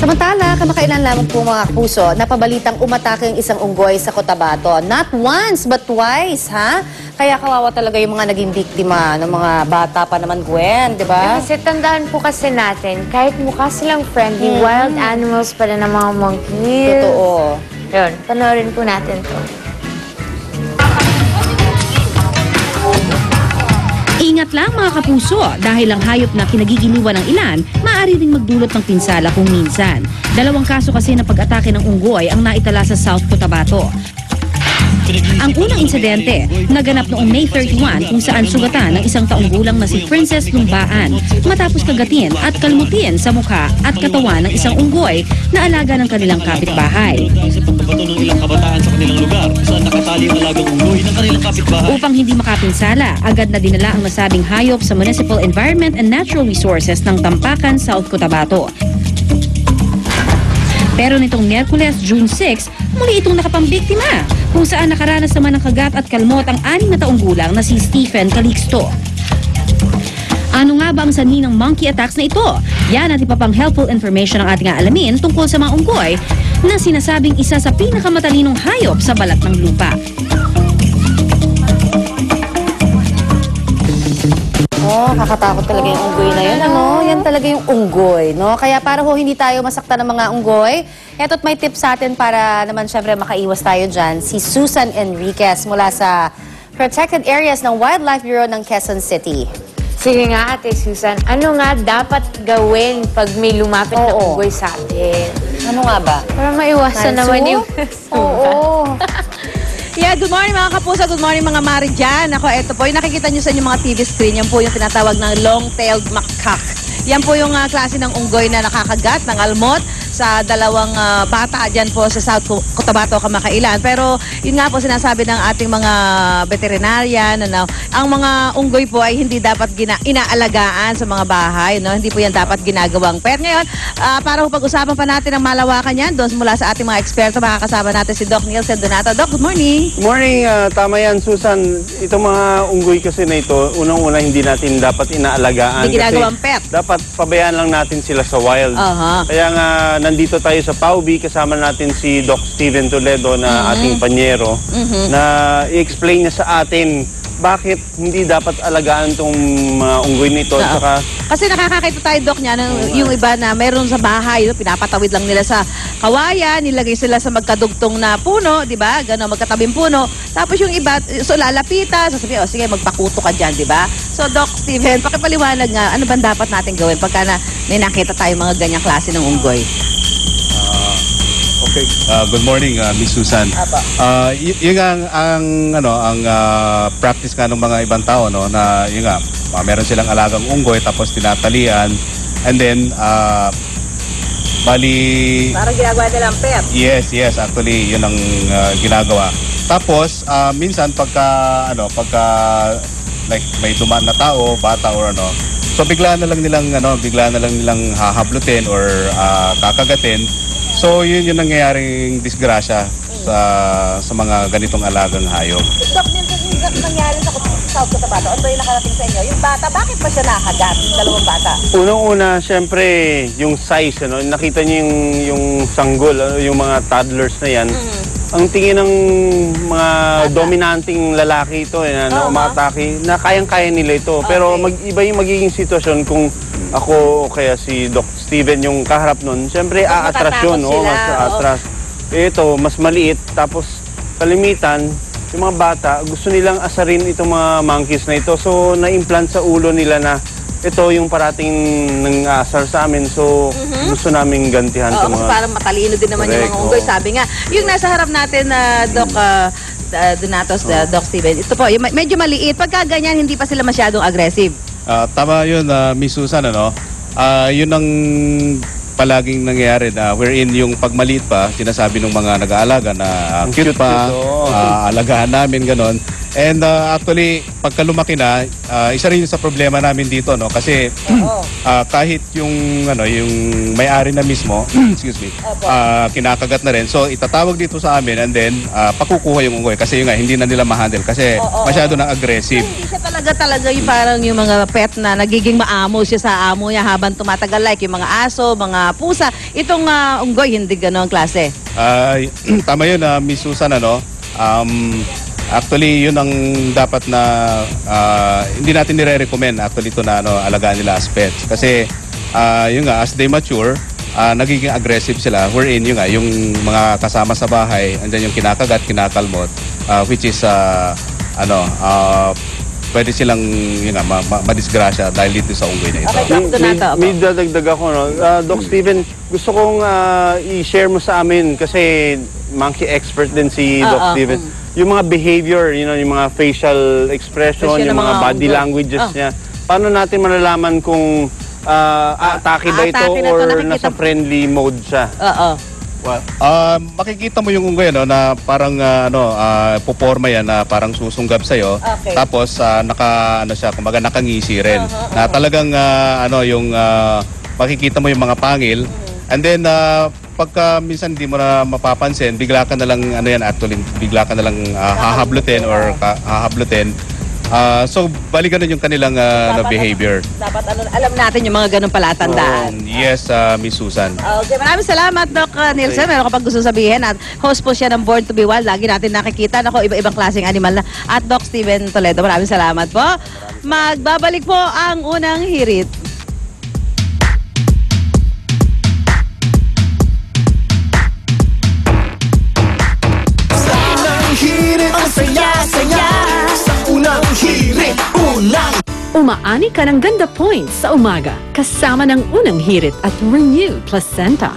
Samantala, kamakailan lamang po mga kapuso, napabalitang umatake ang isang unggoy sa Cotabato. Not once, but twice, ha? Kaya kawawa talaga yung mga naging biktima ng mga bata pa naman, Gwen, di ba? Kasi tandaan po kasi natin, kahit mukha silang friendly, wild animals pala ng mga monkeys. Totoo. Yun, panoorin po natin to. Ingat lang mga kapuso dahil ang hayop na kinagigiliwan ng ilan, maaari ring magdulot ng pinsala kung minsan. 2 kaso kasi ng pag-atake ng unggoy ang naitala sa South Cotabato. Ang unang insidente, naganap noong May 31 kung saan sugatan ng isang taong gulang na si Princess Lumbaan matapos kagatin at kalmutin sa mukha at katawan ng isang unggoy na alaga ng kanilang kapitbahay. Sa pagbabato ng ilang kabataan sa kanilang lugar saan nakatali ang alagang unggoy ng kanilang kapitbahay. Upang hindi makapinsala, agad na dinala ang nasabing hayop sa Municipal Environment and Natural Resources ng Tampakan, South Cotabato. Pero nitong Miyerkules, June 6, muli itong nakapambiktima, kung saan nakaranas naman ng kagat at kalmot ang 6 na taong gulang na si Stephen Calixto. Ano nga ba ang sanhi ng monkey attacks na ito? Yan at iba pang helpful information ang ating aalamin tungkol sa mga unggoy na sinasabing isa sa pinakamatalinong hayop sa balat ng lupa. Oh, kakatakot talaga yung unggoy na yun, ano? Yan talaga yung unggoy, no? Kaya para ho hindi tayo masaktan ng mga unggoy, eto't may tips sa atin para naman syempre makaiwas tayo dyan. Si Susan Enriquez mula sa Protected Areas ng Wildlife Bureau ng Quezon City. Sige nga, Ate Susan, ano nga dapat gawin pag may lumapit na unggoy sa atin? Ano nga ba? Para maiwasan naman yung... Oo. Yeah, good morning mga kapuso, good morning mga mari dyan. Ako, ito po, yung nakikita nyo sa inyong mga TV screen, yan po yung tinatawag ng long-tailed macaque. Yan po yung klase ng unggoy na nakakagat ng almot sa 2 bata dyan po sa South Cotabato kamakailan. Pero yun nga po sinasabi ng ating mga veterinarian, ano, ang mga unggoy po ay hindi dapat inaalagaan sa mga bahay. No? Hindi po yan dapat ginagawang pet. Ngayon, para po pag-usapan pa natin ang malawakan yan, doon mula sa ating mga eksperto, makakasama natin si Doc Nielsen Donato. Doc, good morning. Good morning, tama yan Susan. Itong mga unggoy kasi na ito, unang-una hindi natin dapat inaalagaan. Hindi ginagawang pet. Dapat pabayaan lang natin sila sa wild. Kaya nga, nandito tayo sa PAUB, kasama natin si Doc Steven Toledo na ating panyero, na i-explain niya sa atin bakit hindi dapat alagaan itong mga unggoy nito. Saka, kasi nakakakita tayo, Doc, niya, yung iba na meron sa bahay, pinapatawid lang nila sa kawayan, nilagay sila sa magkadugtong na puno, di ba? Gano'n, magkatabing puno. Tapos yung iba, so lalapitan, sasabihin, sige, magpakuto ka dyan, di ba? So, Doc Steven, pakipaliwanag nga, ano ba dapat natin gawin pagka may nakita tayo mga ganyang klase ng unggoy? Okay. Good morning, Miss Susan. Yung ang practice nga ng mga ibang tao, no, na yung nga meron silang alagang unggoy tapos tinatalian and then bali Parang ginagawa nilang pet. Yes, actually yun ang ginagawa. Tapos minsan pagka like may dumaan na tao, bata or ano, so bigla na lang nilang hahablutin or kakagatin. So yun yung nangyayaring disgrasya sa mga ganitong alagang hayop. Doc, yung nangyari sa South Cotabato, ano ba yung nakarating sa inyo? Yung bata, bakit ba siya nakagat? 2 bata? unang-una, syempre, yung size, ano, nakita niyo yung sanggol, yung mga toddlers na yan. Ang tingin ng mga dominanting lalaki ito, na umatake, na kayang-kaya nila ito. Pero iba yung magiging sitwasyon kung ako o kaya si Doc Steven yung kaharap nun. Siyempre, aatras yun, mas aatras. Ito, mas maliit, tapos kalimitan, yung mga bata, gusto nilang asarin itong mga monkeys na ito. So, na-implant sa ulo nila na ito yung parating nang-asar sa amin. So, gusto namin gantihan Oo, itong kasi mga... parang matalino din naman yung mga unggoy. Sabi nga, yung nasa harap natin na Doc Donatos, Doc Steven, ito po, yung medyo maliit. Pagka ganyan, hindi pa sila masyadong aggressive. Tama yun, Miss Susan, ano? Yun ang palaging nangyayari na wherein yung pagmaliit pa, sinasabi ng mga nag-aalaga na cute pa, alagaan namin, ganon. And actually, pagka lumaki na, isa rin yun sa problema namin dito, no? Kasi kahit yung may-ari na mismo, excuse me, kinakagat na rin. So itatawag dito sa amin and then pakukuha yung unggoy kasi yun nga, hindi na nila ma-handle kasi masyado na aggressive. Hindi siya talaga yung parang yung mga pet na nagiging maamo siya sa amo niya habang tumatagal, like yung mga aso, mga pusa. Itong unggoy, hindi gano'ng klase. Tama yun, Miss Susan, ano? Actually, yun ang dapat na hindi natin nire-recommend actually ito na alagaan nila as pets. Kasi yun nga, as they mature, nagiging aggressive sila. Wherein yun nga, yung mga kasama sa bahay, andyan yung kinakagat, kinakalmot, which is pwede silang yun nga, madisgrasya dahil dito sa unggoy na ito. May dadagdag ako, no? Doc Steven, gusto kong i-share mo sa amin kasi monkey expert din si Doc Steven. Yung mga behavior, yung mga facial expression, yung mga body languages niya. Paano natin malalaman kung atake ba ito or nasa friendly mode siya? Makikita mo yung unggoy na parang puporma yan na parang susunggab sa'yo. Okay. Tapos kumbaga nakangisi rin. Na talagang makikita mo yung mga pangil. And then pagka minsan hindi mo na mapapansin, bigla ka na lang bigla ka na lang hahablutin or hahablutin. So balikan nun yung kanilang behavior. Dapat alam natin yung mga ganun palatandaan. Yes, Miss Susan. Okay, maraming salamat, Doc Nielsen. Meron ka pag gusto sabihin at host po siya ng Born to be Wild. Lagi natin nakikita. Iba-ibang klaseng animal na. At Doc Steven Toledo, maraming salamat po. Magbabalik po ang unang hirit. Umaani ka ng ganda points sa umaga kasama ng unang hirit at Renew Placenta.